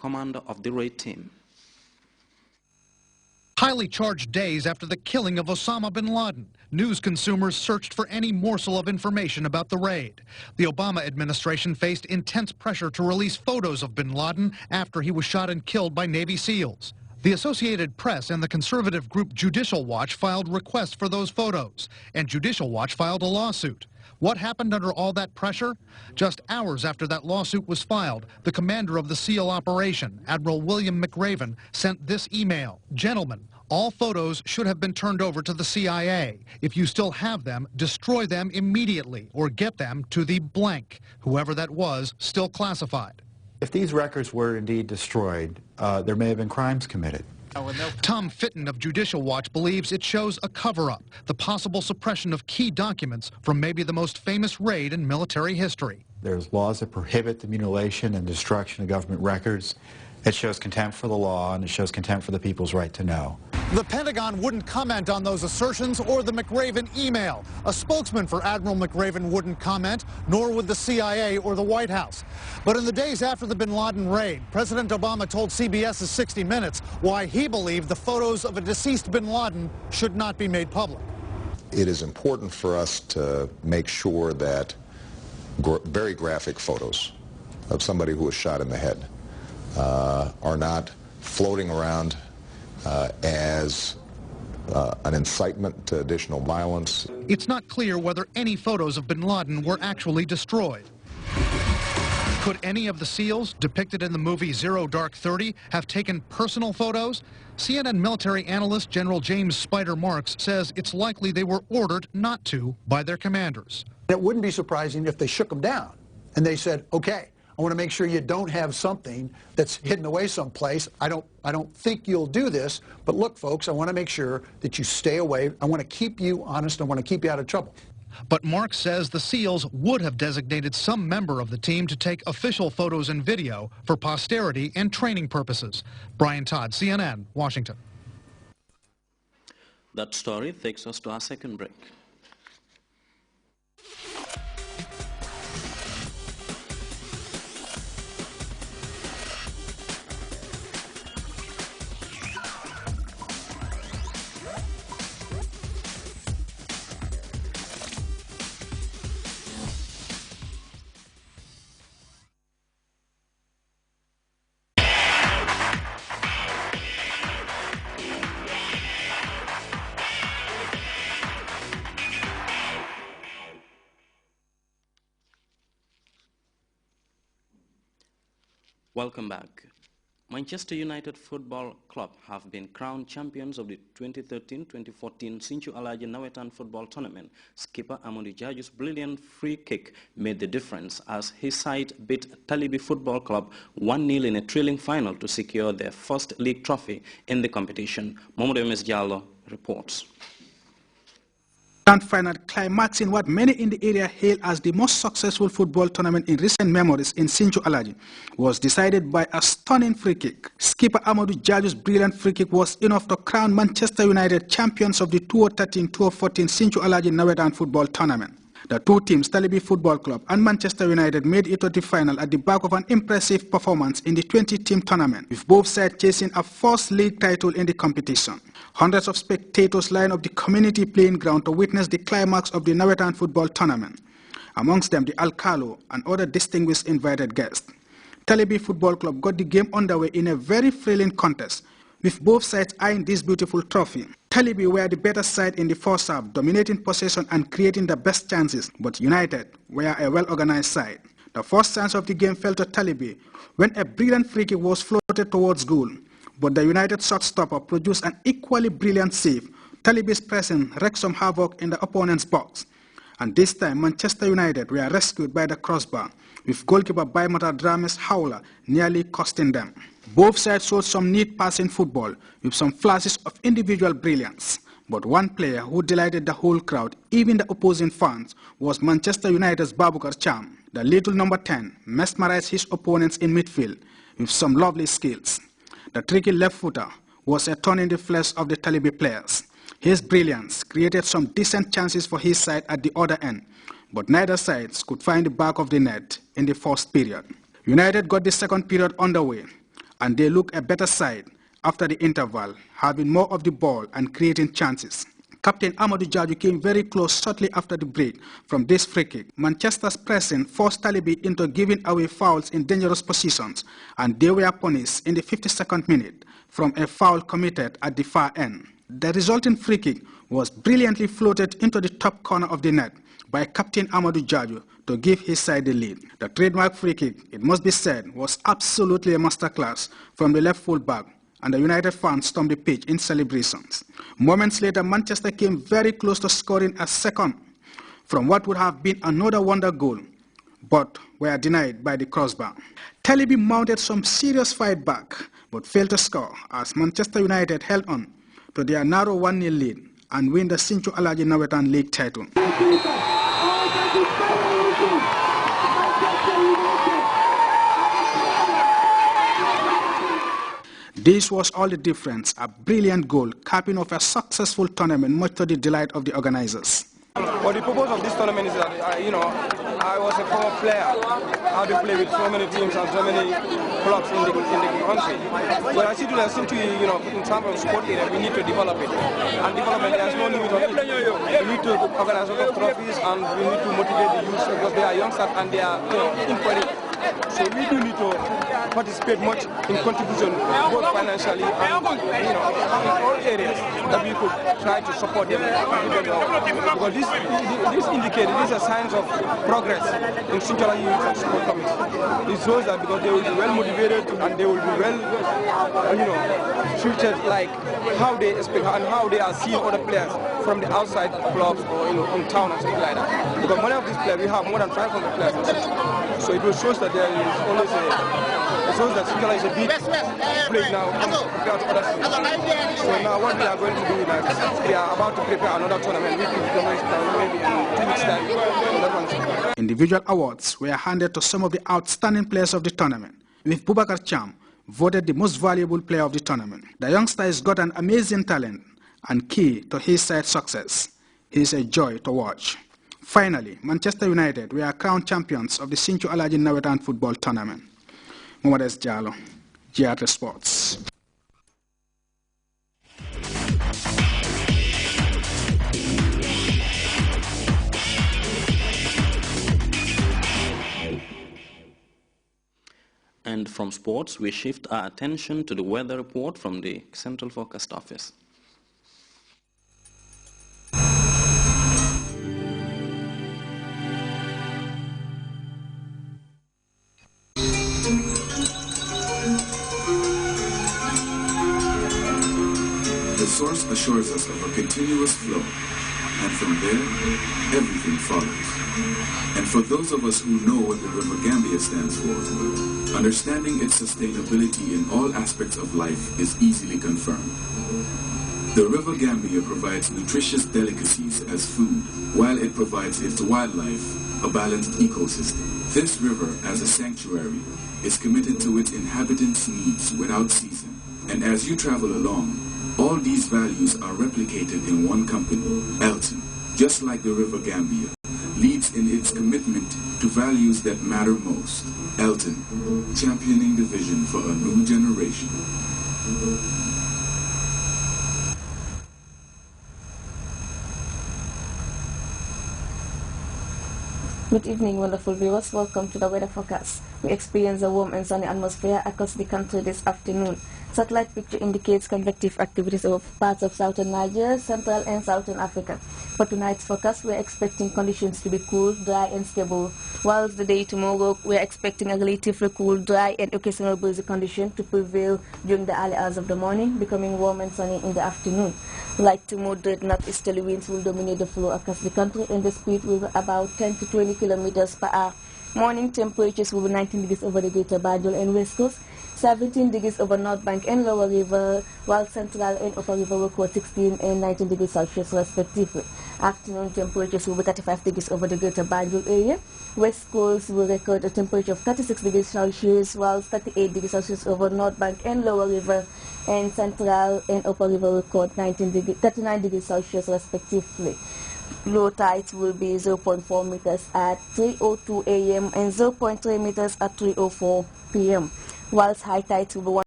commander of the raid team. Highly charged days after the killing of Osama bin Laden, news consumers searched for any morsel of information about the raid. The Obama administration faced intense pressure to release photos of bin Laden after he was shot and killed by Navy SEALs. The Associated Press and the conservative group Judicial Watch filed requests for those photos, and Judicial Watch filed a lawsuit. What happened under all that pressure? Just hours after that lawsuit was filed, the commander of the SEAL operation, Admiral William McRaven, sent this email. Gentlemen, all photos should have been turned over to the CIA. If you still have them, destroy them immediately or get them to the blank, whoever that was, still classified. If these records were indeed destroyed, there may have been crimes committed. Tom Fitton of Judicial Watch believes it shows a cover-up, the possible suppression of key documents from maybe the most famous raid in military history. There's laws that prohibit the mutilation and destruction of government records. It shows contempt for the law, and it shows contempt for the people's right to know. The Pentagon wouldn't comment on those assertions or the McRaven email. A spokesman for Admiral McRaven wouldn't comment, nor would the CIA or the White House. But in the days after the bin Laden raid, President Obama told CBS's 60 Minutes why he believed the photos of a deceased bin Laden should not be made public. It is important for us to make sure that very graphic photos of somebody who was shot in the head are not floating around as an incitement to additional violence. It's not clear whether any photos of bin Laden were actually destroyed. Could any of the SEALs depicted in the movie Zero Dark 30 have taken personal photos? CNN military analyst General James Spider Marks says it's likely they were ordered not to by their commanders. It wouldn't be surprising if they shook them down and they said, okay, I want to make sure you don't have something that's hidden away someplace. I don't think you'll do this, but look, folks, I want to make sure that you stay away. I want to keep you honest. I want to keep you out of trouble. But Mark says the SEALs would have designated some member of the team to take official photos and video for posterity and training purposes. Brian Todd, CNN, Washington. That story takes us to our second break. Welcome back. Manchester United Football Club have been crowned champions of the 2013-2014 Sinthiou Alhaji Nawetan Football Tournament. Skipper Amadou Diadio's brilliant free kick made the difference as his side beat Talibi Football Club 1-0 in a thrilling final to secure their first league trophy in the competition. Mamadou Ms. Diallo reports. Grand final climaxing what many in the area hail as the most successful football tournament in recent memories in Sinthiou Alhaji was decided by a stunning free kick. Skipper Amadou Diadio's brilliant free kick was enough to crown Manchester United champions of the 2013-2014 Sinthiou Alhaji Nawetan Football Tournament. The two teams, Talibi Football Club and Manchester United, made it to the final at the back of an impressive performance in the 20-team tournament, with both sides chasing a first league title in the competition. Hundreds of spectators lined up the community playing ground to witness the climax of the Nawetan Football Tournament, amongst them the Alcalo and other distinguished invited guests. Talibi Football Club got the game underway in a very thrilling contest, with both sides eyeing this beautiful trophy. Talibi were the better side in the first half, dominating possession and creating the best chances, but United were a well-organized side. The first chance of the game fell to Talibi when a brilliant free kick was floated towards goal, but the United shot stopper produced an equally brilliant save. Talibi's pressing wreaked some havoc in the opponent's box, and this time Manchester United were rescued by the crossbar, with goalkeeper Baimata Drame's howler nearly costing them. Both sides showed some neat passing football with some flashes of individual brilliance, but one player who delighted the whole crowd, even the opposing fans, was Manchester United's Babukar Cham. The little number 10 mesmerized his opponents in midfield with some lovely skills. The tricky left footer was a thorn in the flesh of the Talibi players. His brilliance created some decent chances for his side at the other end, but neither sides could find the back of the net in the first period. United got the second period underway, and they look a better side after the interval, having more of the ball and creating chances. Captain Amadou Jaju came very close shortly after the break from this free kick. Manchester's pressing forced Talibi into giving away fouls in dangerous positions, and they were punished in the 52nd minute from a foul committed at the far end. The resulting free kick was brilliantly floated into the top corner of the net by Captain Amadou Jaju to give his side the lead. The trademark free kick, it must be said, was absolutely a masterclass from the left full-back, and the United fans stormed the pitch in celebrations. Moments later, Manchester came very close to scoring a second from what would have been another wonder goal, but were denied by the crossbar. Talibi mounted some serious fight back, but failed to score as Manchester United held on to their narrow 1-0 lead and win the Sinthiou Alhaji Nawetan League title. This was all the difference, a brilliant goal, capping off a successful tournament, much to the delight of the organizers. Well, the purpose of this tournament is that, I was a former player. How to play with so many teams and so many clubs in the country. But I see that simply, in terms of sport area, we need to develop it. And development, there's no limit on it. We need to organize a lot of trophies and we need to motivate the youth because they are youngsters and they are in for it. So we do need to participate much in contribution, both financially and in all areas that we could try to support them. Because this indicates, these are signs of progress in Sinthiou Alhaji Youth and Sport Committee. It shows that because they will be well motivated and they will be well, treated like how they expect and how they are seeing other players from the outside clubs or in town and something like that. Because many of these players, we have more than 500 players in Sinthiou. So it shows that there is always it shows that Sinthiou is a big place now compared to other cities. So now what we are going to do is we are about to prepare another tournament which will be maybe in 2 weeks' time. Individual awards were handed to some of the outstanding players of the tournament, with Boubacar Cham voted the most valuable player of the tournament. The youngster has got an amazing talent and key to his side's success. He is a joy to watch. Finally, Manchester United were crowned champions of the Sinthiou Alhaji Nawetan football tournament. Mohamed S. Jallo, Grts Sports. And from sports, we shift our attention to the weather report from the Central Forecast Office. The source assures us of a continuous flow, and from there, everything follows. And for those of us who know what the River Gambia stands for, understanding its sustainability in all aspects of life is easily confirmed. The River Gambia provides nutritious delicacies as food, while it provides its wildlife a balanced ecosystem. This river, as a sanctuary, is committed to its inhabitants' needs without ceasing. And as you travel along, all these values are replicated in one company, Elton, just like the River Gambia, leads in its commitment to values that matter most. Elton, championing the vision for a new generation. Good evening, wonderful viewers. Welcome to the weather forecast. We experience a warm and sunny atmosphere across the country this afternoon. Satellite picture indicates convective activities of parts of southern Nigeria, central and southern Africa. For tonight's forecast, we're expecting conditions to be cool, dry and stable. Whilst the day tomorrow, we're expecting a relatively cool, dry and occasional breezy condition to prevail during the early hours of the morning, becoming warm and sunny in the afternoon. Light to moderate northeasterly winds will dominate the flow across the country, and the speed will be about 10 to 20 kilometers per hour. Morning temperatures will be 19 degrees over the Greater Banjul and West Coast, 17 degrees over North Bank and Lower River, while Central and Upper River will record 16 and 19 degrees Celsius respectively. Afternoon temperatures will be 35 degrees over the Greater Banjul area. West Coast will record a temperature of 36 degrees Celsius, while 38 degrees Celsius over North Bank and Lower River, and Central and Upper River will record 39 degrees Celsius respectively. Low tides will be 0.4 meters at 3:02 a.m. and 0.3 meters at 3:04 p.m., whilst high tides will be